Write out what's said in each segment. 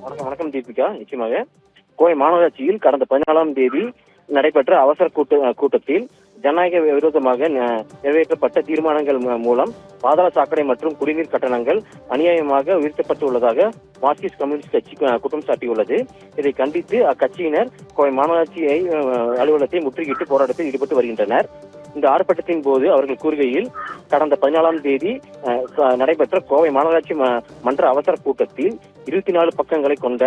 வணக்கம் வணக்கம் தீபிகா. நிச்சயமாக கோவை மாநகராட்சியில் கடந்த 14ஆம் தேதி நடைபெற்ற அவசர கூட்டத்தில் ஜனநாயக விரோதமாக நிறைவேற்றப்பட்ட தீர்மானங்கள் மூலம் பாதாள சாக்கடை மற்றும் குடிநீர் கட்டணங்கள் அநியாயமாக உயர்த்தப்பட்டுள்ளதாக மார்க்சிஸ்ட் கம்யூனிஸ்ட் கட்சி குற்றம் சாட்டியுள்ளது. இதை கண்டித்து அக்கட்சியினர் கோவை மாநகராட்சி அலுவலகத்தை முற்றுகையிட்டு போராட்டத்தில் ஈடுபட்டு வருகின்றனர். இந்த ஆர்ப்பாட்டத்தின் போது அவர்கள் கூறுகையில், கடந்த 14ஆம் தேதி நடைபெற்ற கோவை மாநகராட்சி மன்ற அவசர கூட்டத்தில் 24 பக்கங்களை கொண்ட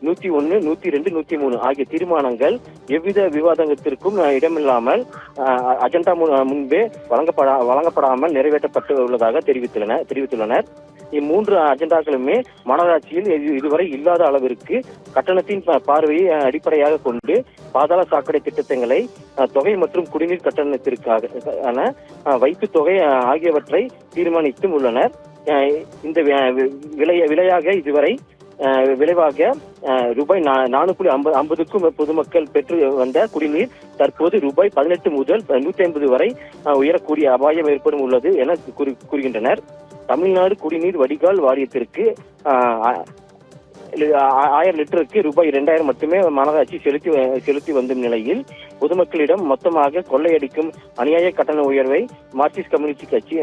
101, 102, 103 ஆகிய தீர்மானங்கள் எவ்வித விவாதத்திற்கும் இடமில்லாமல் அஜெண்டா முன்பே வழங்கப்படாமல் நிறைவேற்றப்பட்டுள்ளதாக தெரிவித்துள்ளனர். இம்மூன்று அஜெண்டாக்களுமே மாநகராட்சியில் இதுவரை இல்லாத அளவிற்கு கட்டணத்தின் பார்வையை அடிப்படையாக கொண்டு பாதாள சாக்கடை திட்டங்களை தொகை மற்றும் குடிநீர் கட்டணத்திற்கான வைப்பு தொகை ஆகியவற்றை தீர்மானித்தும் உள்ளனர். இந்த விலையாக இதுவரை விளைவாக ரூபாய் 4.50க்கும் பொதுமக்கள் பெற்று வந்த குடிநீர் தற்போது ரூபாய் 18 முதல் 150 வரை உயரக்கூடிய அபாயம் ஏற்படும் உள்ளது என கூறுகின்றனர். தமிழ்நாடு குடிநீர் வடிகால் வாரியத்திற்கு 1000 லிட்டருக்கு ரூபாய் 2000 மட்டுமே மாநகராட்சி செலுத்தி வந்த நிலையில் பொதுமக்களிடம் மொத்தமாக கொள்ளையடிக்கும் அநியாய கட்டண உயர்வை மார்க்சிஸ்ட் கம்யூனிஸ்ட் கட்சி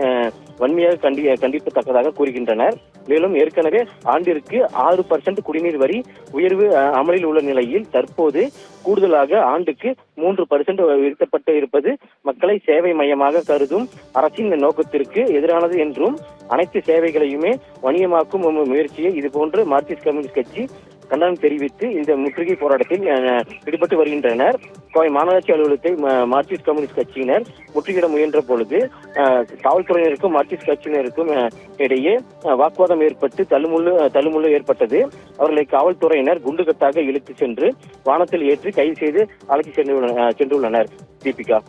வன்மையாக கண்டிக்கத்தக்கதாக கூறுகின்றனர். மேலும் ஏற்கனவே ஆண்டிற்கு 6% குடிநீர் வரி உயர்வு அமலில் உள்ள நிலையில் தற்போது கூடுதலாக ஆண்டுக்கு 3% உயர்த்தப்பட்டு இருப்பது மக்களை சேவை மையமாக கருதும் அரசின் நோக்கத்திற்கு எதிரானது என்றும், அனைத்து சேவைகளையுமே வணிகமாக்கும் முயற்சியை இதுபோன்று மார்க்சிஸ்ட் கம்யூனிஸ்ட் கட்சி கண்டனம் தெரிவித்து இந்த முற்றுகை போராட்டத்தில் ஈடுபட்டு வருகின்றனர். கோவை மாநகராட்சி அலுவலகத்தை மார்க்சிஸ்ட் கம்யூனிஸ்ட் கட்சியினர் முற்றுகையிட முயன்ற பொழுது காவல்துறையினருக்கும் மார்க்சிஸ்ட் கட்சியினருக்கும் இடையே வாக்குவாதம் ஏற்பட்டு தள்ளுமுள்ளு ஏற்பட்டது. அவர்களை காவல்துறையினர் குண்டுகட்டாக இழுத்து சென்று வானத்தில் ஏற்றி கைது செய்து அழைத்து சென்றுள்ளனர். தீபிகா.